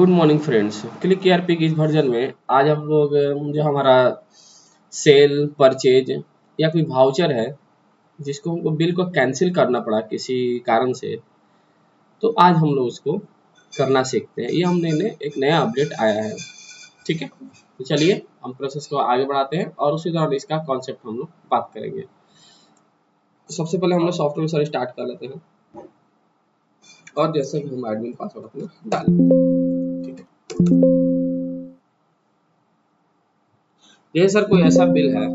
Good morning friends. Click ERP की इस version में आज हम लोग जो हमारा सेल परचेज या कोई वाउचर है जिसको हमको बिल को कैंसिल करना पड़ा किसी कारण से, तो आज हम लोग उसको करना सीखते हैं। ये हमने एक नया अपडेट आया है, ठीक है। तो चलिए हम प्रोसेस को आगे बढ़ाते हैं और उसी दौरान इसका कॉन्सेप्ट हम लोग बात करेंगे। तो सबसे पहले हम लोग सॉफ्टवेयर सर स्टार्ट कर लेते हैं और जैसे कि हम एडमिन पासवर्ड अपना डालेंगे, ठीक है। जैसे सर कोई ऐसा बिल है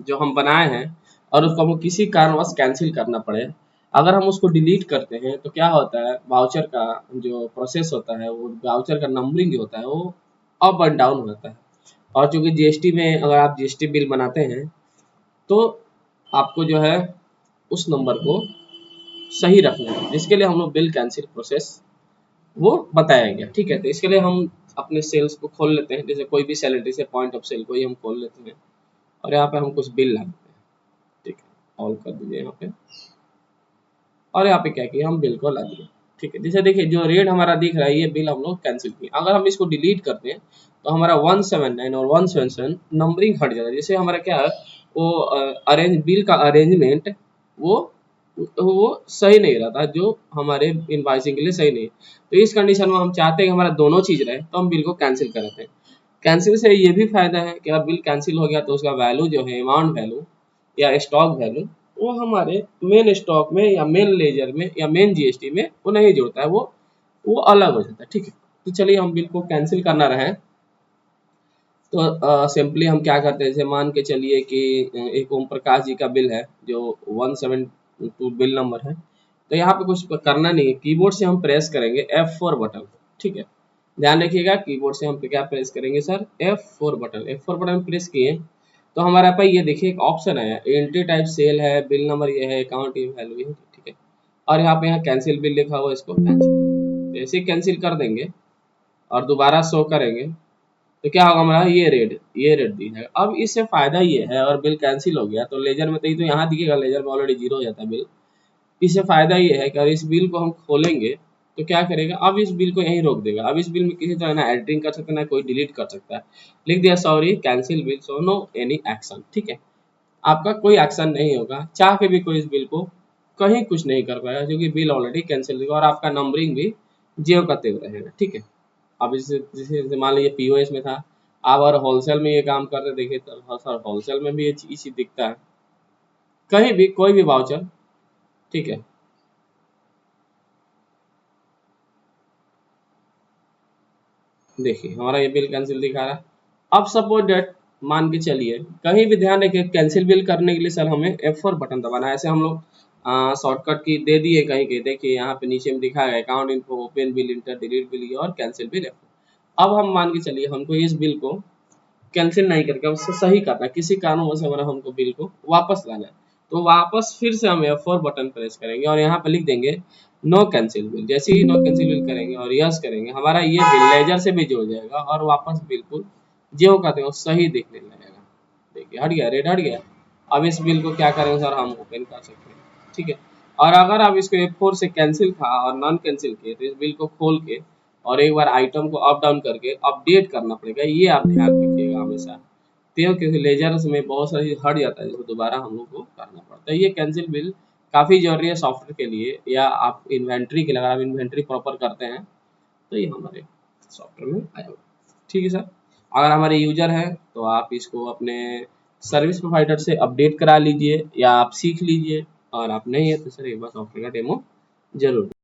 जो हम बनाए हैं और उसको हमको किसी कारणवश कैंसिल करना पड़े, अगर हम उसको डिलीट करते हैं तो क्या होता है, वाउचर का जो प्रोसेस होता है, वो वाउचर का नंबरिंग जो होता है वो अप एंड डाउन होता है। और चूंकि जीएसटी में अगर आप जीएसटी बिल बनाते हैं तो आपको जो है उस नंबर को सही रखना है, जिसके लिए हम लोग बिल कैंसिल प्रोसेस वो बताया गया, ठीक है। तो इसके लिए हम अपने सेल्स को खोल लेते हैं, जैसे कोई भी सेल, जैसे पॉइंट ऑफ सेल को ही हम खोल लेते हैं और यहाँ पे हम कुछ बिल लाते हैं, ठीक है। ऑल कर दीजिए यहाँ पे और यहाँ पे क्या किया, हम बिल को ला दिए, ठीक है। जैसे देखिए जो रेट हमारा दिख रहा है ये बिल हम लोग कैंसिल किए। अगर हम इसको डिलीट करते हैं तो हमारा 179 और 177 नंबरिंग हट जाता है। जैसे हमारा क्या है वो अरेंज बिल का अरेंजमेंट वो सही नहीं रहता, जो हमारे इनवॉइसिंग के लिए सही नहीं है। तो इस कंडीशन में हम चाहते हैं कि हमारा दोनों चीज रहे, तो हम बिल को कैंसिल कराते हैं। कैंसिल से ये भी फायदा है कि अब बिल कैंसिल हो गया तो उसका वैल्यू जो है, अमाउंट वैल्यू या स्टॉक वैल्यू, वो हमारे मेन स्टॉक में या मेन लेजर में या मेन जीएसटी में वो नहीं जुड़ता है, वो अलग हो जाता है, ठीक है। तो चलिए हम बिल को कैंसिल करना रहे तो सिंपली हम क्या करते हैं, जैसे मान के चलिए कि एक ओम प्रकाश जी का बिल है जो 172 बिल नंबर है। तो यहाँ पे कुछ करना नहीं है, कीबोर्ड से हम प्रेस करेंगे F4 बटन, ठीक है। ध्यान रखिएगा कीबोर्ड से हम क्या प्रेस करेंगे sir, F4 button. F4 button press किए तो हमारे पास ये देखिए एक ऑप्शन आया, एंट्री टाइप सेल है, बिल नंबर ये है, अकाउंट ये वैल्यू ये है, ठीक है। और यहाँ पे यहाँ कैंसिल बिल लिखा हुआ है, इसको कैंसिल, ऐसे कैंसिल कर देंगे और दोबारा शो करेंगे तो क्या होगा, हमारा ये रेट दी है। अब इससे फायदा ये है, और बिल कैंसिल हो गया तो लेजर में तो यहाँ दिखेगा, लेजर में ऑलरेडी जीरो हो जाता है बिल। इससे फायदा ये है कि अगर इस बिल को हम खोलेंगे तो क्या करेगा, अब इस बिल को यहीं रोक देगा। अब इस बिल में किसी तरह ना एडिटिंग कर सकता है ना कोई डिलीट कर सकता है। लिख दिया sorry cancel bill, so no any action, ठीक है। आपका कोई एक्शन नहीं होगा, चाह के भी कोई इस बिल को कहीं कुछ नहीं कर पाएगा, क्योंकि बिल ऑलरेडी कैंसिल होगा और आपका नंबरिंग भी ज्यों का त्यों रहेगा, ठीक है। अब जैसे मान लीजिए पीओएस में था, आप अगर होलसेल में ये काम करते देखिए तो सर होलसेल में भी ये चीज दिखता है, कहीं भी कोई भी वाउचर, ठीक है। देखिए हमारा ये बिल कैंसिल दिखा रहा है। अब सपोज डेट मान के चलिए, कहीं भी ध्यान रखिए कैंसिल बिल करने के लिए सर हमें F4 बटन दबाना है। ऐसे हम लोग शॉर्टकट की दे दिए कहीं के, देखिए यहाँ पे नीचे में दिखा है account info, open bill, inter, delete bill और कैंसिल बिल F4। अब हम मान के चलिए हमको इस बिल को कैंसिल नहीं करके उससे सही करना है, किसी कारणवश हमारा हमको बिल को वापस लाना है, तो वापस फिर से हम F4 बटन प्रेस करेंगे और यहाँ पे लिख देंगे नो कैंसिल बिल। जैसे ही नो कैंसिल बिल करेंगे और यस करेंगे, हमारा ये बिल लेजर से भी जुड़ जाएगा और वापस बिल्कुल जो कहते हैं सही दिखने लगेगा। देखिए हट गया, रेड हट गया। अब इस बिल को क्या करेंगे सर, हम ओपन कर सकते हैं, ठीक है। और अगर आप इसको F4 से कैंसिल था और नॉन कैंसिल किए तो इस बिल को खोल के और एक बार आइटम को अप डाउन करके अपडेट करना पड़ेगा, ये आप ध्यान रखिएगा हमेशा। क्यों, क्योंकि लेजर में बहुत सारी हट जाता है जिसको दोबारा हम लोग को करना पड़ता है। ये कैंसिल बिल काफ़ी जरूरी है सॉफ्टवेयर के लिए, या आप इन्वेंट्री के लिए, अगर आप इन्वेंट्री प्रॉपर करते हैं तो ये हमारे सॉफ्टवेयर में आया हुआ, ठीक है सर। अगर हमारे यूजर हैं तो आप इसको अपने सर्विस प्रोवाइडर से अपडेट करा लीजिए या आप सीख लीजिए, और आप नहीं है तो सर एक बार सॉफ्टवेयर का डेमो जरूर